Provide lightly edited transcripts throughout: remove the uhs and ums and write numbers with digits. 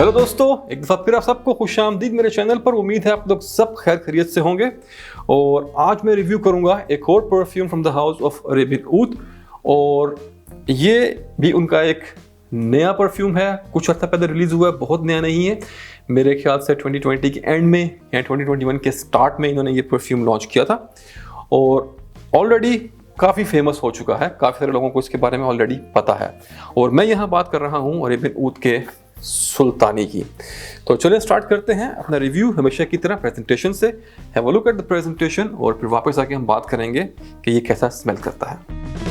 Hello दोस्तों, एक दफ़ा फिर आप सबको खुशामदीद मेरे चैनल पर। उम्मीद है आप लोग सब खैर खैरियत से होंगे। और आज मैं रिव्यू करूंगा एक और perfume from the house of Arabian Oud, और ये भी उनका एक नया परफ्यूम है। कुछ अर्सा पहले रिलीज़ हुआ है, बहुत नया नहीं है। मेरे ख्याल से 2020 के एंड में या 2021 के स्टार्ट में इन्होंने ये परफ्यूम लॉन्च किया था और ऑलरेडी काफ़ी फेमस हो चुका है। काफ़ी सारे लोगों को इसके बारे में ऑलरेडी पता है। और मैं यहाँ बात कर रहा हूँ अरेबियन ऊद के सुल्तानी की। तो चलिए स्टार्ट करते हैं अपना रिव्यू हमेशा की तरह प्रेजेंटेशन से। Have a look at the presentation और फिर वापस आके हम बात करेंगे कि ये कैसा स्मेल करता है।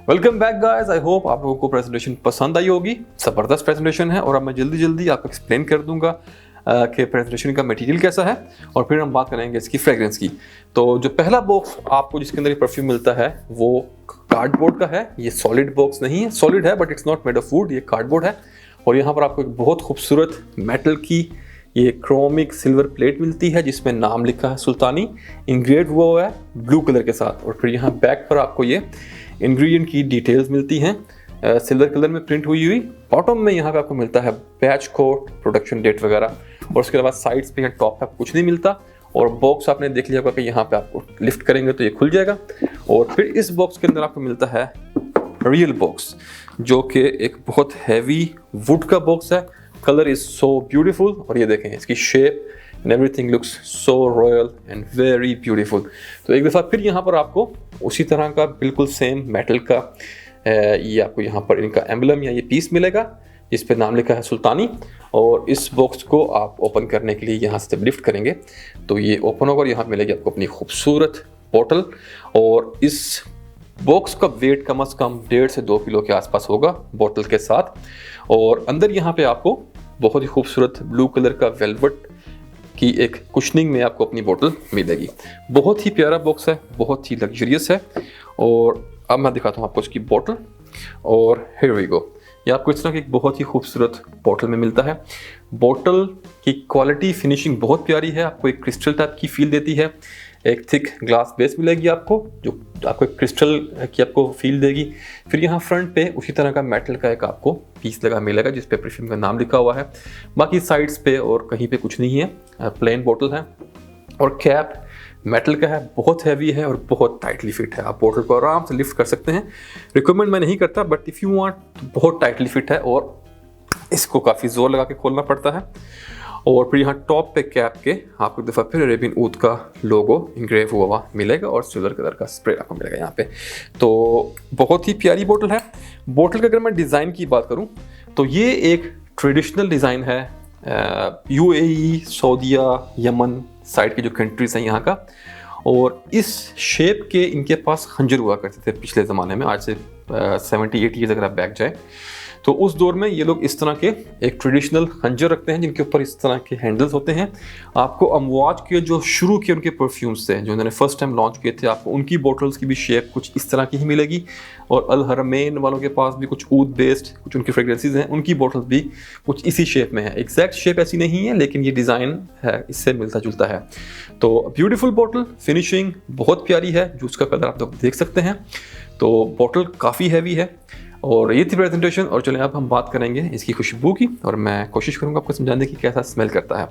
Welcome back guys, I hope आप लोगों को प्रेजेंटेशन पसंद आई होगी। ज़बरदस्त प्रेजेंटेशन है और अब मैं जल्दी आपको एक्सप्लेन कर दूंगा कि प्रेजेंटेशन का मटेरियल कैसा है और फिर हम बात करेंगे इसकी फ्रेग्रेंस की। तो जो पहला बॉक्स आपको जिसके अंदर ये परफ्यूम मिलता है वो कार्डबोर्ड का है। ये सॉलिड बॉक्स नहीं है, सॉलिड है but it's not made of would, ये कार्डबोर्ड है। और यहाँ पर आपको एक बहुत खूबसूरत मेटल की ये क्रोमिक सिल्वर प्लेट मिलती है जिसमें नाम लिखा है सुल्तानी, इंग्रेव हुआ है ब्लू कलर के साथ। और फिर यहाँ बैक पर आपको ये इंग्रेडिएंट की डिटेल्स मिलती हैं सिल्वर कलर में प्रिंट हुई। बॉटम में यहाँ पे आपको मिलता है बैच कोड, प्रोडक्शन डेट वगैरह। और उसके बाद साइड्स पे या टॉप पे कुछ नहीं मिलता। और बॉक्स आपने देख लिया होगा कि यहाँ पे आपको लिफ्ट करेंगे तो ये खुल जाएगा। और फिर इस बॉक्स के अंदर आपको मिलता है रियल बॉक्स, जो कि एक बहुत हैवी वुड का बॉक्स है। कलर इज सो ब्यूटीफुल और ये देखें इसकी shape and everything looks so royal and very beautiful. तो एक दफ़ा फिर यहाँ पर आपको उसी तरह का बिल्कुल सेम मेटल का ये आपको यहाँ पर इनका एम्बलम या ये पीस मिलेगा जिस पे नाम लिखा है सुल्तानी। और इस बॉक्स को आप ओपन करने के लिए यहाँ से जब लिफ्ट करेंगे तो ये ओपन होगा और यहाँ मिलेगी आपको अपनी खूबसूरत बोतल। और इस बॉक्स का वेट कम से कम 1.5 से 2 किलो के आसपास होगा बोतल के साथ। और अंदर यहाँ पे आपको बहुत ही खूबसूरत ब्लू कलर का वेलवेट की एक कुशनिंग में आपको अपनी बोतल मिलेगी। बहुत ही प्यारा बॉक्स है, बहुत ही लग्जरियस है। और अब मैं दिखाता हूँ आपको इसकी बोतल। और हियर वी गो, ये आपको इस तरह की एक बहुत ही खूबसूरत बोतल में मिलता है। बोतल की क्वालिटी फिनिशिंग बहुत प्यारी है, आपको एक क्रिस्टल टाइप की फील देती है। एक थिक ग्लास बेस मिलेगी आपको जो आपको एक क्रिस्टल की आपको फील देगी। फिर यहाँ फ्रंट पे उसी तरह का मेटल का एक आपको पीस लगा मिलेगा जिस पे परफ्यूम का नाम लिखा हुआ है। बाकी साइड्स पे और कहीं पे कुछ नहीं है, प्लेन बोतल है। और कैप मेटल का है, बहुत हैवी है और बहुत टाइटली फिट है। आप बोतल को आराम से लिफ्ट कर सकते हैं। रिकमेंड मैं नहीं करता बट इफ़ यू वांट तो बहुत टाइटली फिट है और इसको काफ़ी जोर लगा के खोलना पड़ता है। और फिर यहाँ टॉप पे कैप के आपको एक दफ़ा फिर अरेबियन ऊद का लोगो इंग्रेव हुआ मिलेगा और सिल्वर कलर का स्प्रे आपको मिलेगा यहाँ पे। तो बहुत ही प्यारी बोतल है। बोतल का अगर मैं डिज़ाइन की बात करूँ तो ये एक ट्रेडिशनल डिज़ाइन है यूएई, सऊदीया, यमन साइड की जो कंट्रीज हैं यहाँ का। और इस शेप के इनके पास खंजर हुआ करते थे पिछले ज़माने में, आज से 70-80 ईयर्स अगर आप बैक जाए तो उस दौर में ये लोग इस तरह के एक ट्रेडिशनल खंजर रखते हैं जिनके ऊपर इस तरह के हैंडल्स होते हैं। आपको अमवाज के जो शुरू के उनके परफ्यूम्स थे जो उन्होंने फर्स्ट टाइम लॉन्च किए थे, आपको उनकी बॉटल्स की भी शेप कुछ इस तरह की ही मिलेगी। और अल हरमैन वालों के पास भी कुछ ऊद बेस्ड कुछ उनकी फ्रेग्रेंसेज हैं, उनकी बॉटल्स भी कुछ इसी शेप में है। एग्जैक्ट शेप ऐसी नहीं है लेकिन ये डिज़ाइन है इससे मिलता जुलता है। तो ब्यूटीफुल बॉटल, फिनिशिंग बहुत प्यारी है, जूस का कलर आप लोग देख सकते हैं। तो बॉटल काफ़ी हैवी है और ये थी प्रेजेंटेशन। और चलें अब हम बात करेंगे इसकी खुशबू की और मैं कोशिश करूँगा आपको समझाने की कैसा स्मेल करता है।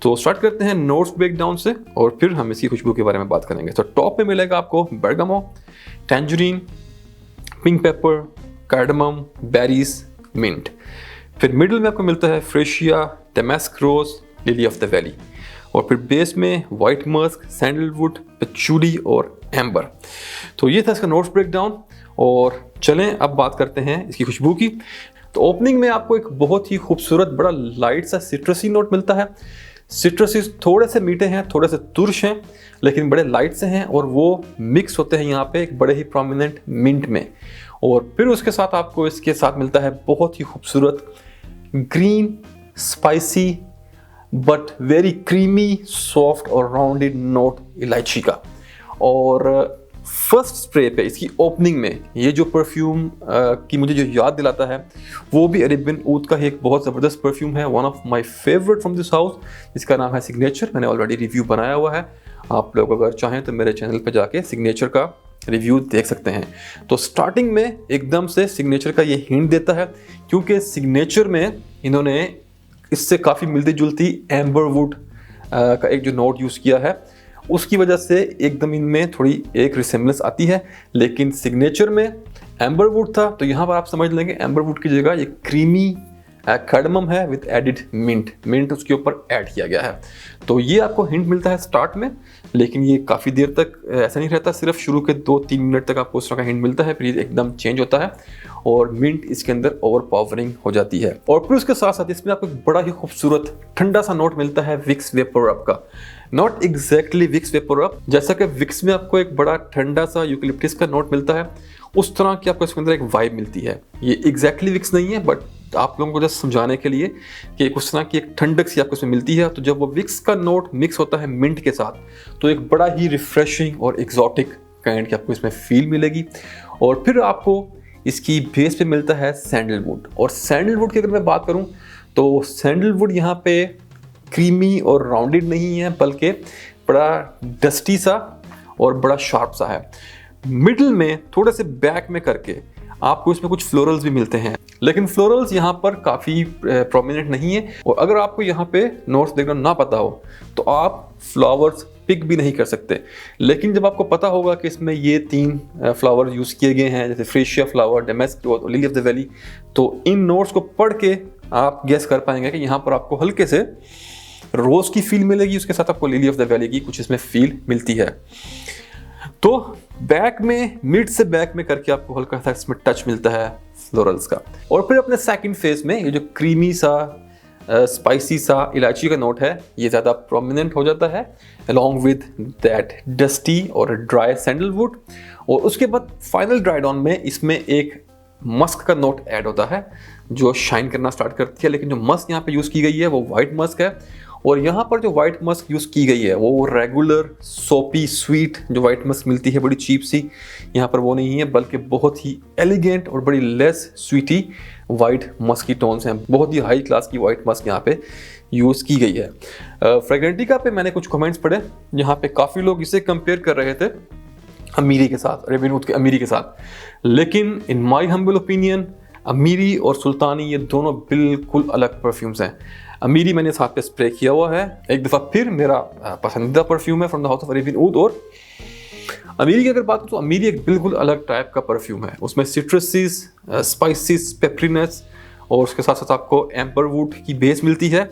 तो स्टार्ट करते हैं नोट्स ब्रेकडाउन से और फिर हम इसकी खुशबू के बारे में बात करेंगे। तो टॉप पे मिलेगा आपको bergamot, tangerine, pink pepper, cardamom, berries, mint. फिर मिडिल में आपको मिलता है freesia, damask rose, lily of the valley. और फिर बेस में वाइट मस्क, सैंडलवुड, पचूली और एम्बर। तो ये था इसका नोट्स ब्रेकडाउन। और चलें अब बात करते हैं इसकी खुशबू की। तो ओपनिंग में आपको एक बहुत ही खूबसूरत बड़ा लाइट सा सिट्रसी नोट मिलता है। सिट्रसी थोड़े से मीठे हैं, थोड़े से तुर्श हैं, लेकिन बड़े लाइट से हैं और वो मिक्स होते हैं यहाँ पे एक बड़े ही प्रोमिनेंट मिंट में। और फिर उसके साथ आपको इसके साथ मिलता है बहुत ही खूबसूरत green spicy but very creamy soft और राउंडेड नोट इलायची का। और फर्स्ट स्प्रे पे इसकी ओपनिंग में ये जो परफ्यूम की मुझे जो याद दिलाता है वो भी अरेबियन ऊद का ही एक बहुत ज़बरदस्त परफ्यूम है, one of my favourite from this house, जिसका नाम है सिग्नेचर। मैंने ऑलरेडी रिव्यू बनाया हुआ है, आप लोग अगर चाहें तो मेरे चैनल पे जाके सिग्नेचर का रिव्यू देख सकते हैं। तो स्टार्टिंग में एकदम से सिग्नेचर का ये हिंट देता है क्योंकि सिग्नेचर में इन्होंने इससे काफ़ी मिलती जुलती एम्बरवुड का एक जो नोट यूज़ किया है, उसकी वजह से एकदम इनमें थोड़ी एक रिसेम्बलेंस आती है। लेकिन सिग्नेचर में एम्बरवुड था तो यहाँ पर आप समझ लेंगे एम्बरवुड की जगह ये क्रीमी कार्डमम है विद एडिड मिंट उसके ऊपर ऐड किया गया है। तो ये आपको हिंट मिलता है स्टार्ट में, लेकिन ये काफ़ी देर तक ऐसा नहीं रहता, सिर्फ शुरू के 2-3 मिनट तक आपको उस तरह का हिंट मिलता है, फिर ये एकदम चेंज होता है और मिंट इसके अंदर ओवर पावरिंग हो जाती है। और फिर उसके साथ साथ इसमें आपको एक बड़ा ही खूबसूरत ठंडा सा नोट मिलता है विक्स वेपोरब का। नॉट एग्जैक्टली विक्स वेपोरब, जैसा कि विक्स में आपको एक बड़ा ठंडा सा यूकलिप्टस का नोट मिलता है, उस तरह की आपको इसके अंदर एक वाइब मिलती है। ये एग्जैक्टली विक्स नहीं है बट आप लोगों को जस्ट समझाने के लिए कि उस तरह की एक ठंडक सी आपको इसमें मिलती है। तो जब वो विक्स का नोट मिक्स होता है मिंट के साथ तो एक बड़ा ही रिफ्रेशिंग और एग्जॉटिक काइंड की आपको इसमें फील मिलेगी। और फिर आपको इसकी बेस पे मिलता है सैंडलवुड। और सैंडलवुड की अगर मैं बात करूं तो सैंडलवुड यहाँ पे क्रीमी और राउंडेड नहीं है बल्कि बड़ा डस्टी सा और बड़ा शार्प सा है। मिडिल में थोड़े से बैक में करके आपको इसमें कुछ फ्लोरल्स भी मिलते हैं, लेकिन फ्लोरल्स यहाँ पर काफ़ी प्रोमिनेंट नहीं है। और अगर आपको यहाँ पे नोट्स देखना ना पता हो तो आप फ्लावर्स पिक भी नहीं कर सकते। लेकिन जब आपको पता होगा कि इसमें ये 3 फ्लावर यूज़ किए गए हैं जैसे फ्रेशिया फ्लावर, दमास्क रोज और लिली ऑफ द वैली, तो इन नोट्स को पढ़ के आप गेस कर पाएंगे कि यहाँ पर आपको हल्के से रोज की फील मिलेगी, उसके साथ आपको लिली ऑफ द वैली की कुछ इसमें फील मिलती है। तो बैक में मिड से बैक में करके आपको हल्का सा इसमें टच मिलता है फ्लोरल्स का। और फिर अपने सेकंड फेज में ये जो क्रीमी सा स्पाइसी सा इलायची का नोट है ये ज़्यादा प्रोमिनेंट हो जाता है अलॉन्ग विद दैट डस्टी और ड्राई सैंडलवुड। और उसके बाद फाइनल ड्राई डाउन में इसमें एक मस्क का नोट ऐड होता है जो शाइन करना स्टार्ट करती है। लेकिन जो मस्क यहाँ पे यूज़ की गई है वो वाइट मस्क है। और यहाँ पर जो वाइट मस्क यूज़ की गई है वो रेगुलर सोपी स्वीट जो वाइट मस्क मिलती है बड़ी चीप सी, यहाँ पर वो नहीं है, बल्कि बहुत ही एलिगेंट और बड़ी लेस स्वीटी वाइट मस्क की टोन्स हैं। बहुत ही हाई क्लास की वाइट मस्क यहाँ पे यूज़ की गई है। फ्रेग्रेंटिका पे मैंने कुछ कमेंट्स पढ़े जहाँ पे काफ़ी लोग इसे कंपेयर कर रहे थे अमीरी के साथ, अरेबियन ऊद के अमीरी के साथ। लेकिन इन माई हम्बल ओपिनियन अमीरी और सुल्तानी ये दोनों बिल्कुल अलग परफ्यूम्स हैं। अमीरी मैंने साथ पे स्प्रे किया हुआ है, एक दफ़ा फिर मेरा पसंदीदा परफ्यूम है from the house of Arabian Oud. और अमीरी की अगर बात करूँ तो अमीरी एक बिल्कुल अलग टाइप का परफ्यूम है, उसमें सिट्रसीज, स्पाइसिस, पेपरीनेस और उसके साथ साथ आपको एम्बरवुड की बेस मिलती है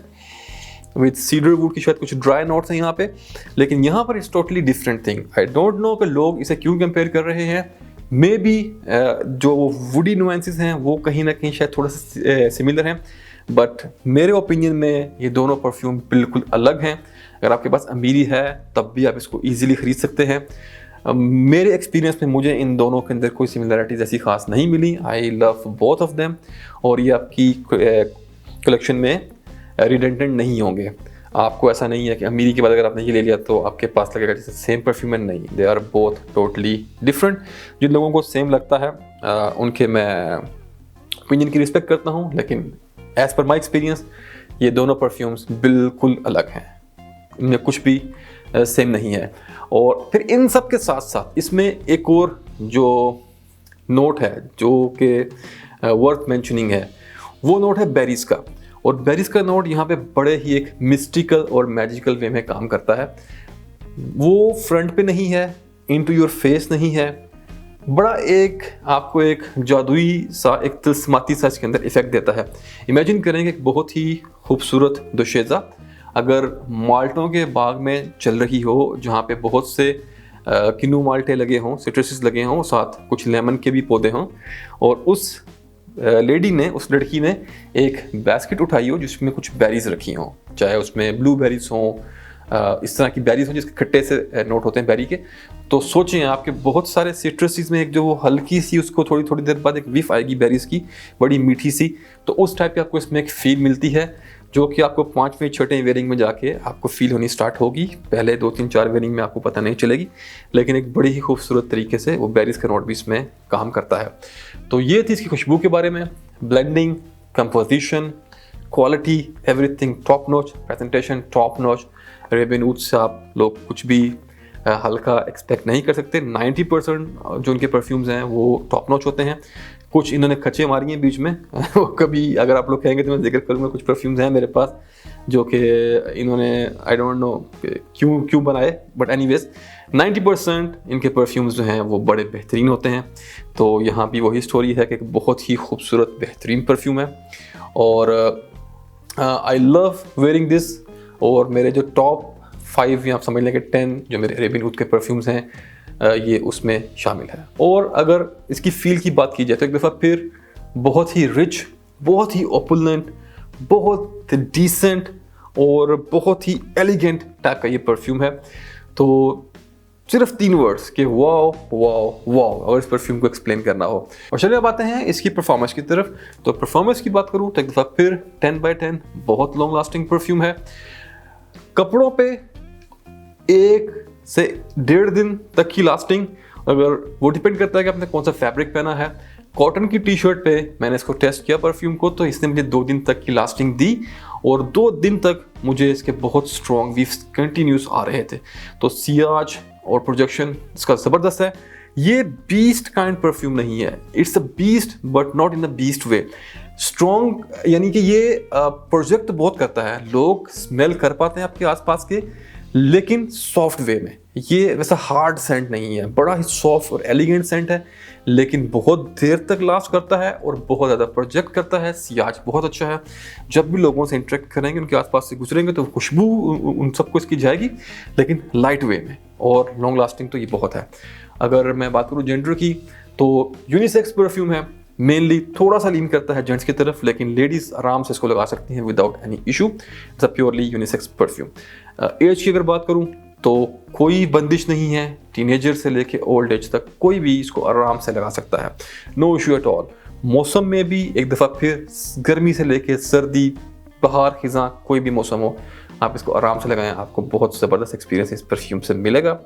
विद सीडर वुड की शायद कुछ ड्राई नोट्स हैं यहाँ पे। लेकिन यहाँ पर it's totally different thing. I don't know कि लोग इसे क्यों कंपेयर कर रहे हैं। मे बी जो वुडी नुएंसेस हैं वो कहीं ना कहीं शायद थोड़ा सा सिमिलर हैं, बट मेरे ओपिनियन में ये दोनों परफ्यूम बिल्कुल अलग हैं। अगर आपके पास अमीरी है तब भी आप इसको ईजिली खरीद सकते हैं। मेरे एक्सपीरियंस में मुझे इन दोनों के अंदर कोई सिमिलरिटीज़ ऐसी खास नहीं मिली। I love both of them, और ये आपकी कलेक्शन में रिडेंडेंट नहीं होंगे। आपको ऐसा नहीं है कि अमीरी के बाद अगर आपने ये ले लिया तो आपके पास लगेगा जैसे सेम परफ्यूम है, नहीं, they are both totally different. जिन लोगों को सेम लगता है उनके मैं ओपिनियन की रिस्पेक्ट करता हूँ, लेकिन एज पर माई एक्सपीरियंस ये दोनों परफ्यूम्स बिल्कुल अलग हैं, इनमें कुछ भी सेम नहीं है। और फिर इन सब के साथ साथ इसमें एक और जो नोट है जो कि वर्थ मेंशनिंग है, वो नोट है बेरीज का। और बेरीज का नोट यहाँ पे बड़े ही एक मिस्टिकल और मैजिकल वे में काम करता है। वो फ्रंट पे नहीं है, इनटू योर फेस नहीं है, बड़ा एक आपको एक जादुई सा, एक तिलस्माती सा इसके अंदर इफेक्ट देता है। इमेजिन करेंगे एक बहुत ही खूबसूरत दुशेज़ा अगर माल्टों के बाग में चल रही हो, जहाँ पे बहुत से किन्नू माल्टे लगे हों, सिट्रसेस लगे हों, साथ कुछ लेमन के भी पौधे हों, और उस लेडी ने, उस लड़की ने एक बास्केट उठाई हो जिसमें कुछ बेरीज रखी हों, चाहे उसमें ब्लू बेरीज हों, इस तरह की बेरीज हों जिसके खट्टे से नोट होते हैं बेरी के। तो सोचें आपके बहुत सारे सिट्रसेस में एक जो वो हल्की सी, उसको थोड़ी थोड़ी देर बाद एक विफ आएगी बेरीज की, बड़ी मीठी सी, तो उस टाइप की आपको इसमें एक फील मिलती है जो कि आपको 5वें 6वें वेयरिंग में जाके आपको फील होनी स्टार्ट होगी। पहले 2 3 4 वेयरिंग में आपको पता नहीं चलेगी, लेकिन एक बड़ी ही खूबसूरत तरीके से वो बेरीज का नोट भी इसमें काम करता है। तो ये थी इसकी खुशबू के बारे में। Blending, composition, quality, everything top notch, presentation top notch. Arabian Oud से आप लोग कुछ भी हल्का एक्सपेक्ट नहीं कर सकते। 90% जो इनके परफ्यूम्स हैं वो टॉप नॉच होते हैं। कुछ इन्होंने खचे मारी हैं बीच में वो कभी अगर आप लोग कहेंगे तो मैं जिक्र करूँगा। कुछ परफ्यूम्स हैं मेरे पास जो कि इन्होंने आई डोंट नो क्यों बनाए, बट एनीवेज 90% इनके परफ्यूम्स जो हैं वो बड़े बेहतरीन होते हैं। तो यहाँ भी वही स्टोरी है कि एक बहुत ही खूबसूरत बेहतरीन परफ्यूम है, और आई लव वेयरिंग दिस। और मेरे जो टॉप 5 या आप समझ लें कि 10 जो मेरे अरेबियन ऊद के परफ्यूम्स हैं ये उसमें शामिल है। और अगर इसकी फील की बात की जाए तो एक दफ़ा फिर बहुत ही रिच, बहुत ही ओपुलेंट, बहुत डिसेंट और बहुत ही एलिगेंट टाइप का ये परफ्यूम है। तो सिर्फ 3 वर्ड्स कि वाओ वाओ वाओ अगर इस परफ्यूम को एक्सप्लेन करना हो। और चलिए अब आते हैं इसकी परफॉर्मेंस की तरफ। तो परफॉर्मेंस की बात करूँ तो एक दफ़ा फिर 10/10 बहुत लॉन्ग लास्टिंग परफ्यूम है। कपड़ों पे 1 से 1.5 दिन तक की लास्टिंग, अगर वो डिपेंड करता है कि आपने कौन सा फैब्रिक पहना है। कॉटन की टी शर्ट पे मैंने इसको टेस्ट किया परफ्यूम को, तो इसने मुझे 2 दिन तक की लास्टिंग दी, और 2 दिन तक मुझे इसके बहुत स्ट्रॉन्ग वीव्स कंटिन्यूस आ रहे थे। तो सियाज और प्रोजेक्शन इसका ज़बरदस्त है। ये बीस्ट काइंड परफ्यूम नहीं है, it's a beast but not in the beast way. Strong यानी कि ये प्रोजेक्ट बहुत करता है, लोग स्मेल कर पाते हैं आपके आसपास के, लेकिन सॉफ्ट वे में। ये वैसा हार्ड सेंट नहीं है, बड़ा ही सॉफ्ट और एलिगेंट सेंट है, लेकिन बहुत देर तक लास्ट करता है और बहुत ज़्यादा प्रोजेक्ट करता है। सियाज बहुत अच्छा है, जब भी लोगों से इंटरेक्ट करेंगे, उनके आसपास से गुजरेंगे तो खुशबू उन सबको इसकी जाएगी, लेकिन लाइट वे में, और लॉन्ग लास्टिंग तो ये बहुत है। अगर मैं बात करूँ जेंडर की तो यूनिसेक्स परफ्यूम है, मेनली थोड़ा सा लीन करता है जेंट्स की तरफ, लेकिन लेडीज़ आराम से इसको लगा सकती हैं without any issue. It's a purely unisex perfume. Age की अगर बात करूं तो कोई बंदिश नहीं है, टीनेजर से लेके ओल्ड एज तक कोई भी इसको आराम से लगा सकता है, नो इशू एट ऑल। मौसम में भी एक दफ़ा फिर गर्मी से लेके सर्दी, बहार, खिज़ां, कोई भी मौसम हो, आप इसको आराम से लगाएं, आपको बहुत ज़बरदस्त एक्सपीरियंस इस परफ्यूम से मिलेगा।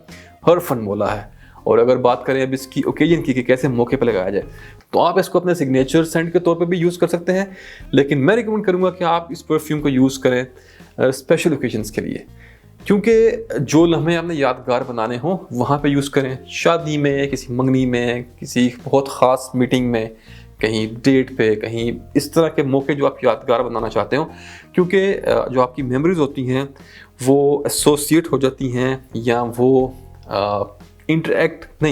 हर फन मोला है। और अगर बात करें अब इसकी ओकेजन की कि कैसे मौके पर लगाया जाए, तो आप इसको अपने सिग्नेचर सेंट के तौर पे भी यूज़ कर सकते हैं, लेकिन मैं रिकमेंड करूँगा कि आप इस परफ्यूम को यूज़ करें स्पेशल ओकेजन्स के लिए, क्योंकि जो लम्हे आपने यादगार बनाने हों वहाँ पे यूज़ करें। शादी में, किसी मंगनी में, किसी बहुत ख़ास मीटिंग में, कहीं डेट पे, कहीं इस तरह के मौके जो आप यादगार बनाना चाहते हो, क्योंकि जो आपकी मेमोरीज होती हैं वो एसोसिएट हो जाती हैं, या वो इंटरेक्ट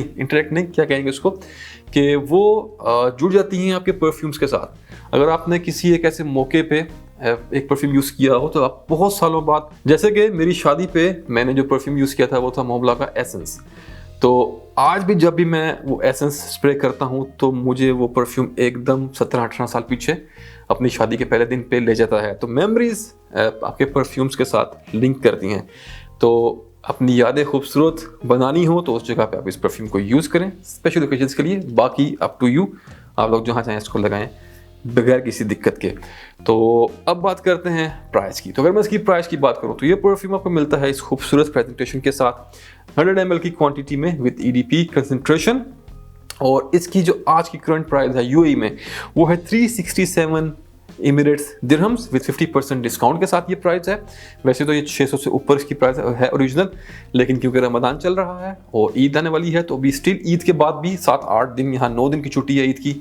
नहीं क्या कहेंगे उसको, कि वो जुड़ जाती हैं आपके परफ्यूम्स के साथ। अगर आपने किसी एक ऐसे मौके पे एक परफ्यूम यूज़ किया हो तो आप बहुत सालों बाद, जैसे कि मेरी शादी पे मैंने जो परफ्यूम यूज़ किया था वो था मोबला का एसेंस, तो आज भी जब भी मैं वो एसेंस स्प्रे करता हूँ तो मुझे वो परफ्यूम एकदम 17-18 साल पीछे अपनी शादी के पहले दिन पे ले जाता है। तो मेमोरीज आपके परफ्यूम्स के साथ लिंक करती हैं। तो अपनी यादें खूबसूरत बनानी हो तो उस जगह पे आप इस परफ्यूम को यूज़ करें स्पेशल ओकेजन्स के लिए। बाकी अप टू यू, आप लोग जहाँ चाहें इसको लगाएं बगैर किसी दिक्कत के। तो अब बात करते हैं प्राइस की। तो अगर मैं इसकी प्राइस की बात करूँ तो ये परफ्यूम आपको मिलता है इस खूबसूरत प्रेजेंटेशन के साथ 100 ml की क्वांटिटी में विद EDP कंसंट्रेशन। और इसकी जो आज की करंट प्राइस है UAE में वो है 367 एमिरेट्स दिरहम्स विद 50% डिस्काउंट के साथ ये प्राइस है। वैसे तो ये 600 से ऊपर इसकी प्राइस है ओरिजिनल, लेकिन क्योंकि रमज़ान चल रहा है और ईद आने वाली है तो अभी स्टिल ईद के बाद भी 7-8 दिन, यहाँ 9 दिन की छुट्टी है ईद की।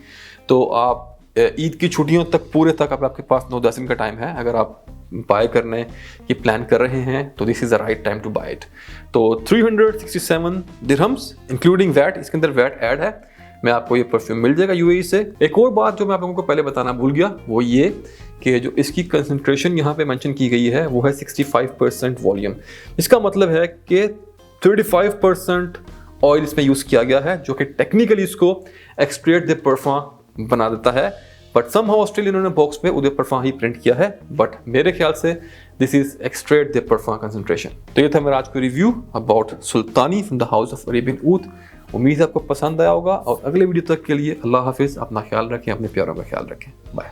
तो आप ईद की छुट्टियों तक पूरे तक आपके पास 9-10 दिन का टाइम है। अगर आप बाय करने की प्लान कर रहे हैं तो this is the right time to buy it. तो 367 दिरहम्स इंक्लूडिंग वैट, इसके अंदर वैट ऐड है, मैं आपको ये परफ्यूम मिल जाएगा UAE से। एक और बात जो मैं आप लोगों को पहले बताना भूल गया वो ये कि जो इसकी कंसंट्रेशन यहाँ पे मेंशन की गई है वो है 65% वॉल्यूम। इसका मतलब है कि 35% ऑयल इसमें यूज़ किया गया है जो कि टेक्निकली इसको एक्सट्रैक्ट द परफ्यूम बना देता है। बट समहाउ स्टिल इन्होंने बॉक्स पे उदय परफ्यूम ही प्रिंट किया है, बट मेरे ख्याल से this is extract the perfume concentration. तो ये था मेरा आज का रिव्यू अबाउट सुल्तानी from the house of Arabian Oud. उम्मीद है आपको पसंद आया होगा और अगले वीडियो तक के लिए अल्लाह हाफिज़। अपना ख्याल रखें, अपने प्यारों का ख्याल रखें। बाय।